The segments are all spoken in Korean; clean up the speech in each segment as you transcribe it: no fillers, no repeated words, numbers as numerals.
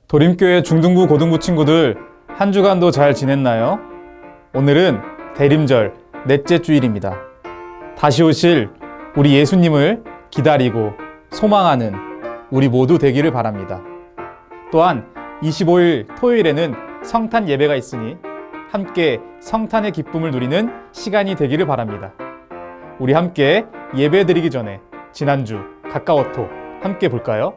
도림교회 중등부 고등부 친구들 한 주간도 잘 지냈나요? 오늘은 대림절 넷째 주일입니다. 다시 오실 우리 예수님을 기다리고 소망하는 우리 모두 되기를 바랍니다. 또한 25일 토요일에는 성탄 예배가 있으니 함께 성탄의 기쁨을 누리는 시간이 되기를 바랍니다. 우리 함께 예배 드리기 전에 지난주 가까워톡 함께 볼까요?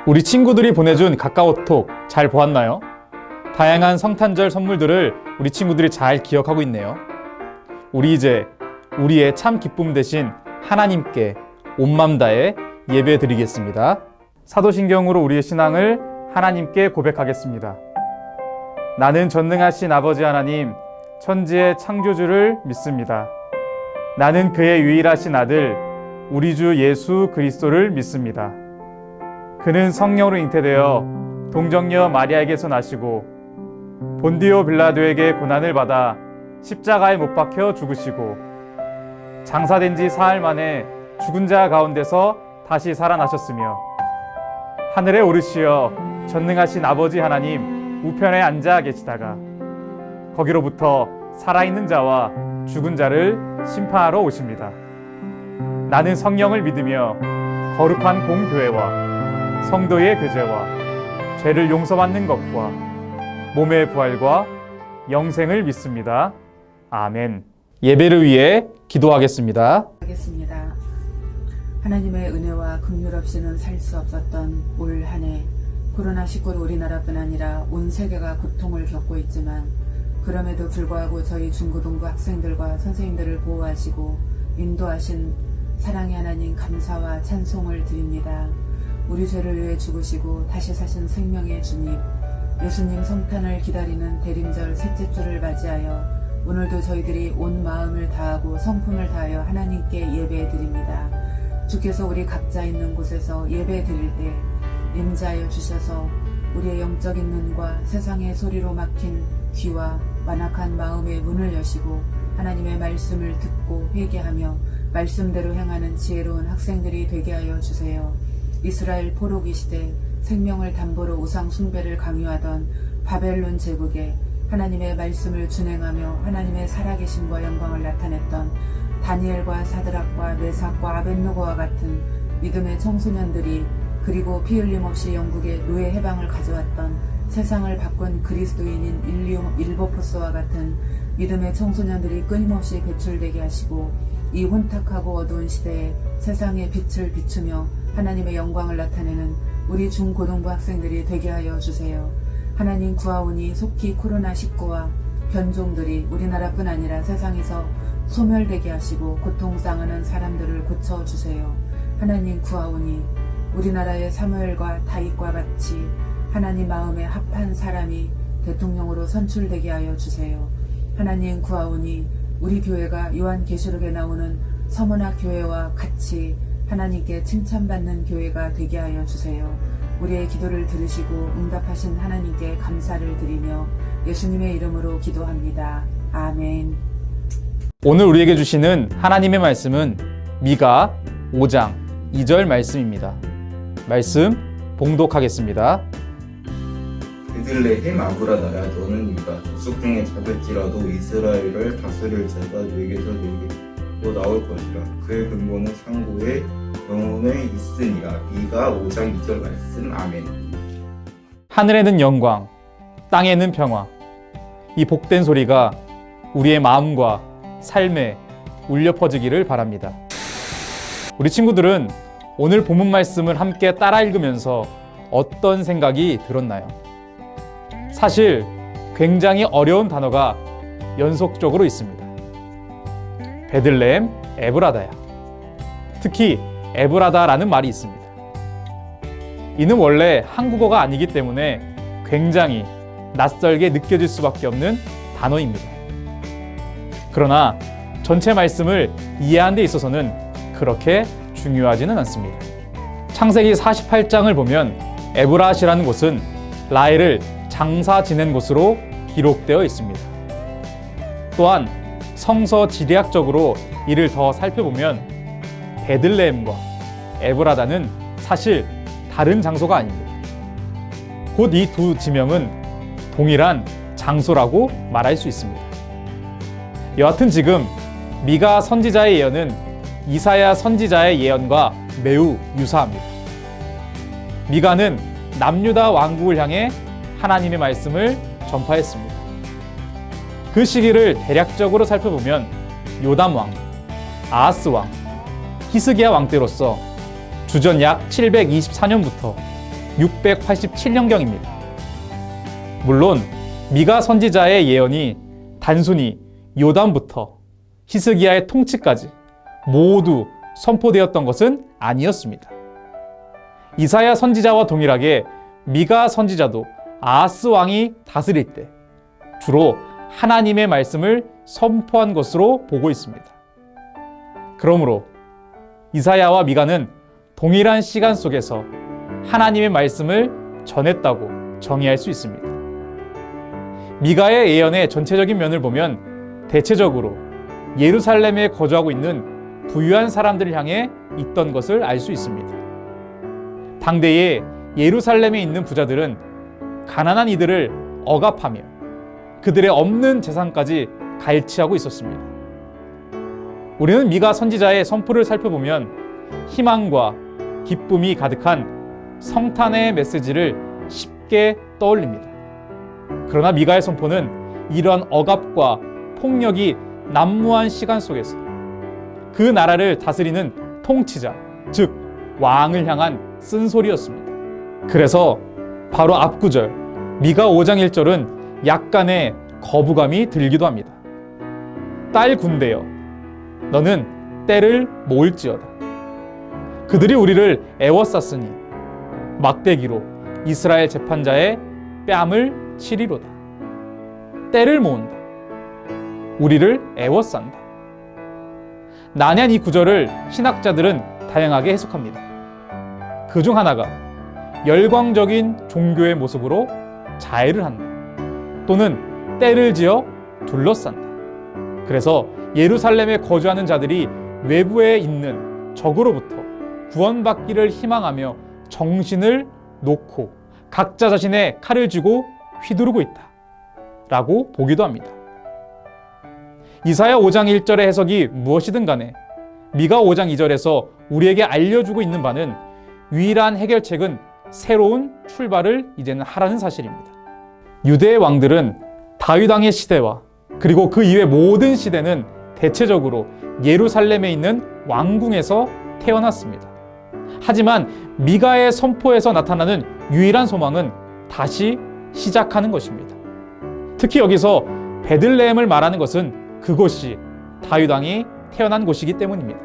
우리 친구들이 보내준 카카오톡 잘 보았나요? 다양한 성탄절 선물들을 우리 친구들이 잘 기억하고 있네요. 우리 이제 우리의 참 기쁨 대신 하나님께 온 맘 다해 예배 드리겠습니다. 사도신경으로 우리의 신앙을 하나님께 고백하겠습니다. 나는 전능하신 아버지 하나님, 천지의 창조주를 믿습니다. 나는 그의 유일하신 아들, 우리 주 예수 그리스도를 믿습니다. 그는 성령으로 잉태되어 동정녀 마리아에게서 나시고 본디오 빌라도에게 고난을 받아 십자가에 못 박혀 죽으시고 장사된 지 사흘 만에 죽은 자 가운데서 다시 살아나셨으며 하늘에 오르시어 전능하신 아버지 하나님 우편에 앉아 계시다가 거기로부터 살아있는 자와 죽은 자를 심판하러 오십니다. 나는 성령을 믿으며 거룩한 공교회와 성도의 교제와 죄를 용서받는 것과 몸의 부활과 영생을 믿습니다. 아멘. 예배를 위해 기도하겠습니다. 하나님의 은혜와 긍휼 없이는 살 수 없었던 올 한 해 코로나19로 우리나라뿐 아니라 온 세계가 고통을 겪고 있지만 그럼에도 불구하고 저희 중고등부 학생들과 선생님들을 보호하시고 인도하신 사랑의 하나님 감사와 찬송을 드립니다. 우리 죄를 위해 죽으시고 다시 사신 생명의 주님, 예수님 성탄을 기다리는 대림절 셋째 주를 맞이하여 오늘도 저희들이 온 마음을 다하고 성품을 다하여 하나님께 예배 드립니다. 주께서 우리 각자 있는 곳에서 예배 드릴 때 임자하여 주셔서 우리의 영적인 눈과 세상의 소리로 막힌 귀와 완악한 마음의 문을 여시고 하나님의 말씀을 듣고 회개하며 말씀대로 행하는 지혜로운 학생들이 되게 하여 주세요. 이스라엘 포로기 시대 생명을 담보로 우상 숭배를 강요하던 바벨론 제국에 하나님의 말씀을 준행하며 하나님의 살아계심과 영광을 나타냈던 다니엘과 사드락과 메삭과 아벳노고와 같은 믿음의 청소년들이 그리고 피 흘림 없이 영국의 노예 해방을 가져왔던 세상을 바꾼 그리스도인인 일보포스와 같은 믿음의 청소년들이 끊임없이 배출되게 하시고 이 혼탁하고 어두운 시대에 세상의 빛을 비추며 하나님의 영광을 나타내는 우리 중고등부 학생들이 되게 하여 주세요. 하나님 구하오니 속히 코로나19와 변종들이 우리나라뿐 아니라 세상에서 소멸되게 하시고 고통당하는 사람들을 고쳐주세요. 하나님 구하오니 우리나라의 사무엘과 다윗과 같이 하나님 마음에 합한 사람이 대통령으로 선출되게 하여 주세요. 하나님 구하오니 우리 교회가 요한계시록에 나오는 서문학 교회와 같이 하나님께 칭찬받는 교회가 되게 하여 주세요. 우리의 기도를 들으시고 응답하신 하나님께 감사를 드리며 예수님의 이름으로 기도합니다. 아멘. 오늘 우리에게 주시는 하나님의 말씀은 미가 5장 2절 말씀입니다. 말씀 봉독하겠습니다. 베들레헴 아브라다야, 너는 유다 족속 중에 작을지라도 이스라엘을 다스릴 자가 네게서 네게로 나올 것이라. 그의 근본은 상고의 영혼에 있으니라. 미가 5장 2절 말씀. 아멘. 하늘에는 영광, 땅에는 평화. 이 복된 소리가 우리의 마음과 삶에 울려 퍼지기를 바랍니다. 우리 친구들은 오늘 본문 말씀을 함께 따라 읽으면서 어떤 생각이 들었나요? 사실 굉장히 어려운 단어가 연속적으로 있습니다. 베들레헴 에브라다야. 특히 에브라다라는 말이 있습니다. 이는 원래 한국어가 아니기 때문에 굉장히 낯설게 느껴질 수밖에 없는 단어입니다. 그러나 전체 말씀을 이해하는 데 있어서는 그렇게 중요하지는 않습니다. 창세기 48장을 보면 에브라시라는 곳은 라헬을 장사 지낸 곳으로 기록되어 있습니다. 또한 성서 지리학적으로 이를 더 살펴보면 베들레헴과 에브라다는 사실 다른 장소가 아닙니다. 곧 이 두 지명은 동일한 장소라고 말할 수 있습니다. 여하튼 지금 미가 선지자의 예언은 이사야 선지자의 예언과 매우 유사합니다. 미가는 남유다 왕국을 향해 하나님의 말씀을 전파했습니다. 그 시기를 대략적으로 살펴보면 요담 왕, 아하스 왕, 히스기야 왕 때로서 주전 약 724년부터 687년경입니다. 물론 미가 선지자의 예언이 단순히 요담부터 히스기야의 통치까지 모두 선포되었던 것은 아니었습니다. 이사야 선지자와 동일하게 미가 선지자도 아하스 왕이 다스릴 때 주로 하나님의 말씀을 선포한 것으로 보고 있습니다. 그러므로 이사야와 미가는 동일한 시간 속에서 하나님의 말씀을 전했다고 정의할 수 있습니다. 미가의 예언의 전체적인 면을 보면 대체적으로 예루살렘에 거주하고 있는 부유한 사람들을 향해 있던 것을 알 수 있습니다. 당대에 예루살렘에 있는 부자들은 가난한 이들을 억압하며 그들의 없는 재산까지 갈취하고 있었습니다. 우리는 미가 선지자의 선포를 살펴보면 희망과 기쁨이 가득한 성탄의 메시지를 쉽게 떠올립니다. 그러나 미가의 선포는 이러한 억압과 폭력이 난무한 시간 속에서 그 나라를 다스리는 통치자, 즉 왕을 향한 쓴소리였습니다. 그래서 바로 앞구절 미가 5장 1절은 약간의 거부감이 들기도 합니다. 딸 군대여, 너는 때를 모을지어다. 그들이 우리를 애워쌌으니 막대기로 이스라엘 재판자의 뺨을 치리로다. 때를 모은다. 우리를 애워싼다. 난해한 이 구절을 신학자들은 다양하게 해석합니다. 그중 하나가 열광적인 종교의 모습으로 자해를 한다. 또는 때를 지어 둘러싼다. 그래서 예루살렘에 거주하는 자들이 외부에 있는 적으로부터 구원받기를 희망하며 정신을 놓고 각자 자신의 칼을 쥐고 휘두르고 있다 라고 보기도 합니다. 이사야 5장 1절의 해석이 무엇이든 간에 미가 5장 2절에서 우리에게 알려주고 있는 바는 유일한 해결책은 새로운 출발을 이제는 하라는 사실입니다. 유대의 왕들은 다윗 왕의 시대와 그리고 그 이외 모든 시대는 대체적으로 예루살렘에 있는 왕궁에서 태어났습니다. 하지만 미가의 선포에서 나타나는 유일한 소망은 다시 시작하는 것입니다. 특히 여기서 베들레헴을 말하는 것은 그곳이 다윗 왕이 태어난 곳이기 때문입니다.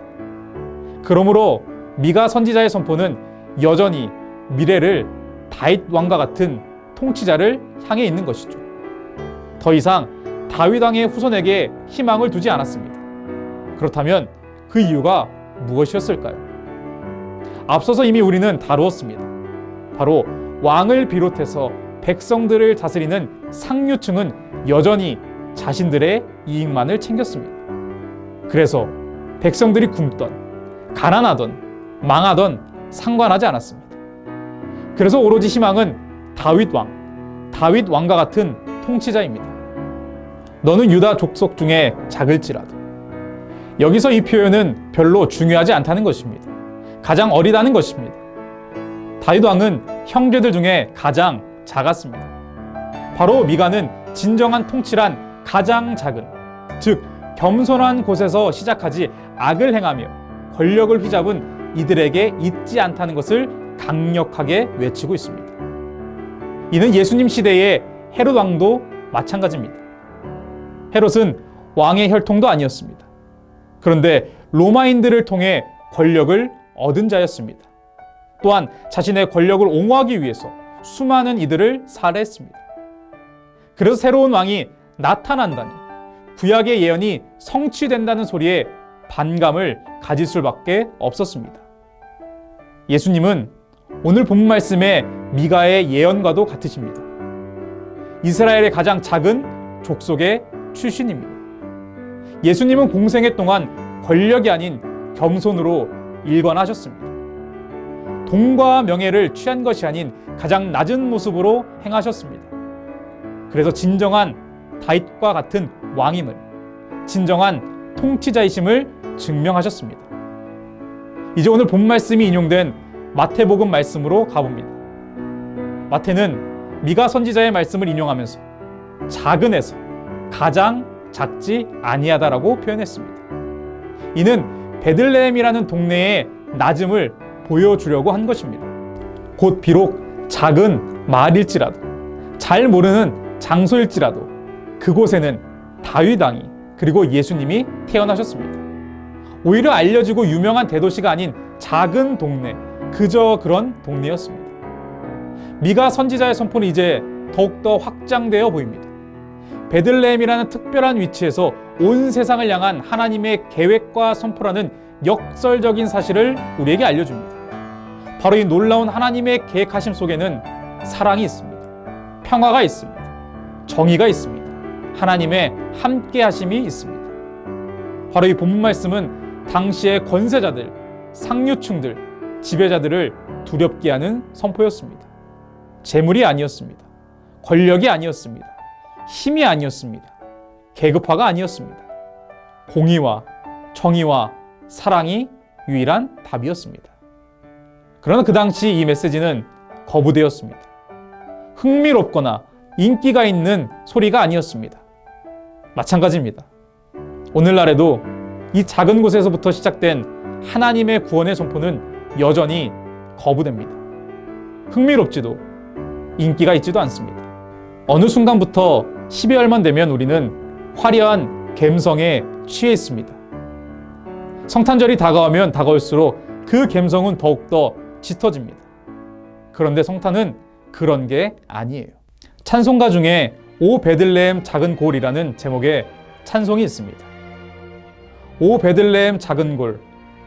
그러므로 미가 선지자의 선포는 여전히 미래를 다윗 왕과 같은 통치자를 향해 있는 것이죠. 더 이상 다윗 왕의 후손에게 희망을 두지 않았습니다. 그렇다면 그 이유가 무엇이었을까요? 앞서서 이미 우리는 다루었습니다. 바로 왕을 비롯해서 백성들을 다스리는 상류층은 여전히 자신들의 이익만을 챙겼습니다. 그래서 백성들이 굶던, 가난하던, 망하던 상관하지 않았습니다. 그래서 오로지 희망은 다윗 왕과 같은 통치자입니다. 너는 유다 족속 중에 작을지라도. 여기서 이 표현은 별로 중요하지 않다는 것입니다. 가장 어리다는 것입니다. 다윗 왕은 형제들 중에 가장 작았습니다. 바로 미가는 진정한 통치란 가장 작은, 즉 겸손한 곳에서 시작하지 악을 행하며 권력을 휘잡은 이들에게 있지 않다는 것을 강력하게 외치고 있습니다. 이는 예수님 시대의 헤롯 왕도 마찬가지입니다. 헤롯은 왕의 혈통도 아니었습니다. 그런데 로마인들을 통해 권력을 얻은 자였습니다. 또한 자신의 권력을 옹호하기 위해서 수많은 이들을 살해했습니다. 그래서 새로운 왕이 나타난다니 구약의 예언이 성취된다는 소리에 반감을 가질 수밖에 없었습니다. 예수님은 오늘 본문 말씀의 미가의 예언과도 같으십니다. 이스라엘의 가장 작은 족속의 출신입니다. 예수님은 공생애 동안 권력이 아닌 겸손으로 일관하셨습니다. 돈과 명예를 취한 것이 아닌 가장 낮은 모습으로 행하셨습니다. 그래서 진정한 다윗과 같은 왕임을, 진정한 통치자이심을 증명하셨습니다. 이제 오늘 본 말씀이 인용된 마태복음 말씀으로 가봅니다. 마태는 미가 선지자의 말씀을 인용하면서 작은 에서 가장 작지 아니하다라고 표현했습니다. 이는 베들레헴이라는 동네의 낮음을 보여주려고 한 것입니다. 곧 비록 작은 마을일지라도, 잘 모르는 장소일지라도 그곳에는 다윗 왕이, 그리고 예수님이 태어나셨습니다. 오히려 알려지고 유명한 대도시가 아닌 작은 동네, 그저 그런 동네였습니다. 미가 선지자의 선포는 이제 더욱더 확장되어 보입니다. 베들레헴이라는 특별한 위치에서 온 세상을 향한 하나님의 계획과 선포라는 역설적인 사실을 우리에게 알려줍니다. 바로 이 놀라운 하나님의 계획하심 속에는 사랑이 있습니다. 평화가 있습니다. 정의가 있습니다. 하나님의 함께하심이 있습니다. 바로 이 본문 말씀은 당시의 권세자들, 상류층들, 지배자들을 두렵게 하는 선포였습니다. 재물이 아니었습니다. 권력이 아니었습니다. 힘이 아니었습니다. 계급화가 아니었습니다. 공의와 정의와 사랑이 유일한 답이었습니다. 그러나 그 당시 이 메시지는 거부되었습니다. 흥미롭거나 인기가 있는 소리가 아니었습니다. 마찬가지입니다. 오늘날에도 이 작은 곳에서부터 시작된 하나님의 구원의 선포는 여전히 거부됩니다. 흥미롭지도 인기가 있지도 않습니다. 어느 순간부터 12월만 되면 우리는 화려한 갬성에 취해 있습니다. 성탄절이 다가오면 다가올수록 그 갬성은 더욱더 짙어집니다. 그런데 성탄은 그런 게 아니에요. 찬송가 중에 오 베들레헴 작은 골이라는 제목의 찬송이 있습니다. 오 베들레헴 작은 골,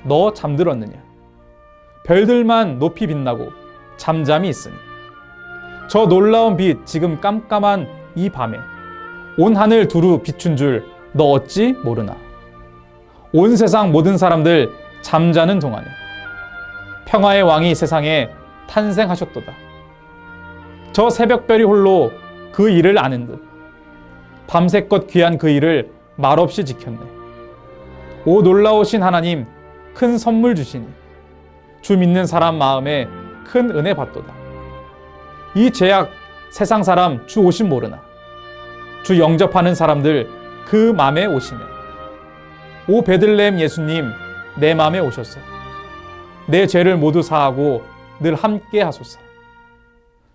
너 잠들었느냐? 별들만 높이 빛나고 잠잠히 있으니 저 놀라운 빛 지금 깜깜한 이 밤에 온 하늘 두루 비춘 줄 너 어찌 모르나? 온 세상 모든 사람들 잠자는 동안에 평화의 왕이 세상에 탄생하셨도다. 저 새벽별이 홀로 그 일을 아는 듯 밤새껏 귀한 그 일을 말없이 지켰네. 오 놀라우신 하나님, 큰 선물 주시니 주 믿는 사람 마음에 큰 은혜 받도다. 이 죄악 세상 사람 주 오심 모르나? 주 영접하는 사람들 그 맘에 오시네. 오 베들레헴 예수님, 내 맘에 오셔서 내 죄를 모두 사하고 늘 함께 하소서.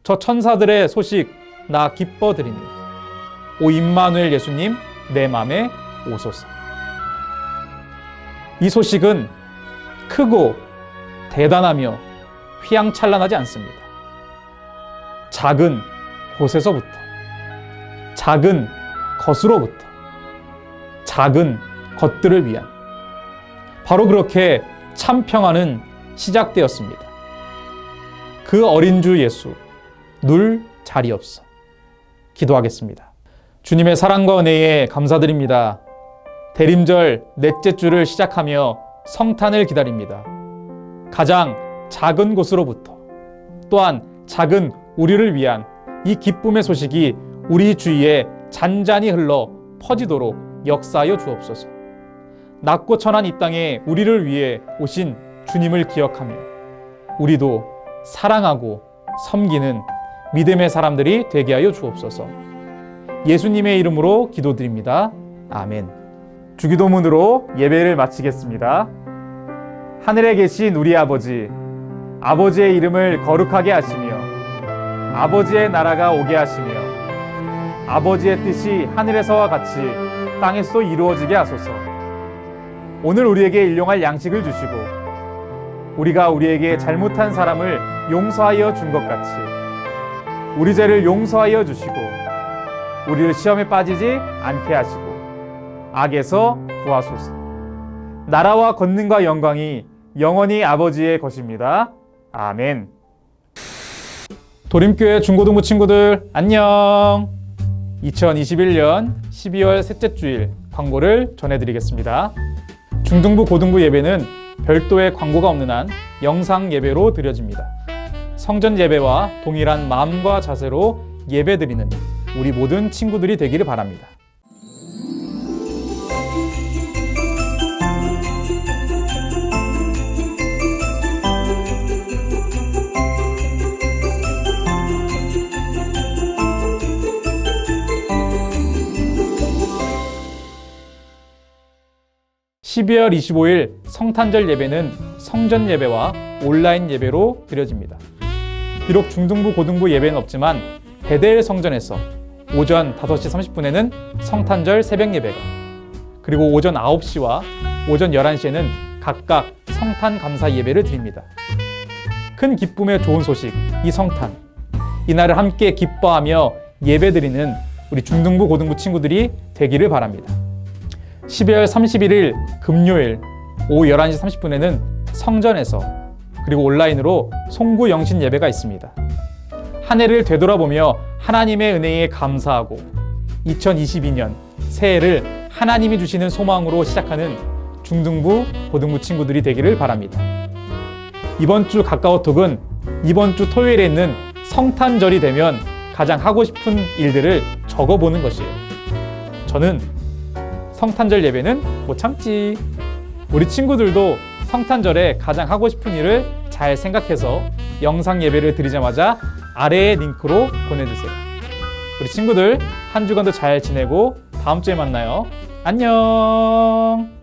저 천사들의 소식 나 기뻐 드리니 오 임마누엘 예수님, 내 맘에 오소서. 이 소식은 크고 대단하며 휘황찬란하지 않습니다. 작은 곳에서부터, 작은 것으로부터, 작은 것들을 위한, 바로 그렇게 참 평화는 시작되었습니다. 그 어린 주 예수, 눌 자리 없어. 기도하겠습니다. 주님의 사랑과 은혜에 감사드립니다. 대림절 넷째 주를 시작하며 성탄을 기다립니다. 가장 작은 곳으로부터, 또한 작은 우리를 위한 이 기쁨의 소식이 우리 주위에 잔잔히 흘러 퍼지도록 역사하여 주옵소서. 낮고 천한 이 땅에 우리를 위해 오신 주님을 기억하며 우리도 사랑하고 섬기는 믿음의 사람들이 되게 하여 주옵소서. 예수님의 이름으로 기도드립니다. 아멘. 주기도문으로 예배를 마치겠습니다. 하늘에 계신 우리 아버지, 아버지의 이름을 거룩하게 하시며 아버지의 나라가 오게 하시며 아버지의 뜻이 하늘에서와 같이 땅에서도 이루어지게 하소서. 오늘 우리에게 일용할 양식을 주시고 우리가 우리에게 잘못한 사람을 용서하여 준 것 같이 우리 죄를 용서하여 주시고 우리를 시험에 빠지지 않게 하시고 악에서 구하소서. 나라와 권능과 영광이 영원히 아버지의 것입니다. 아멘. 도림교회 중고등부 친구들 안녕. 2021년 12월 셋째 주일 광고를 전해드리겠습니다. 중등부 고등부 예배는 별도의 광고가 없는 한 영상 예배로 드려집니다. 성전 예배와 동일한 마음과 자세로 예배드리는 우리 모든 친구들이 되기를 바랍니다. (12월 25일) 성탄절 예배는 성전 예배와 온라인 예배로 드려집니다. 비록 중등부 고등부 예배는 없지만 베델 성전에서 오전 5시 30분에는 성탄절 새벽 예배가, 그리고 오전 9시와 오전 11시에는 각각 성탄 감사 예배를 드립니다. 큰 기쁨의 좋은 소식, 이 성탄, 이날을 함께 기뻐하며 예배드리는 우리 중등부 고등부 친구들이 되기를 바랍니다. 12월 31일 금요일 오후 11시 30분에는 성전에서 그리고 온라인으로 송구 영신 예배가 있습니다. 한 해를 되돌아보며 하나님의 은혜에 감사하고 2022년 새해를 하나님이 주시는 소망으로 시작하는 중등부 고등부 친구들이 되기를 바랍니다. 이번 주 카카오톡은 이번 주 토요일에 있는 성탄절이 되면 가장 하고 싶은 일들을 적어보는 것이에요. 저는 성탄절 예배는 못 참지. 우리 친구들도 성탄절에 가장 하고 싶은 일을 잘 생각해서 영상 예배를 드리자마자 아래의 링크로 보내주세요. 우리 친구들 한 주간도 잘 지내고 다음 주에 만나요. 안녕.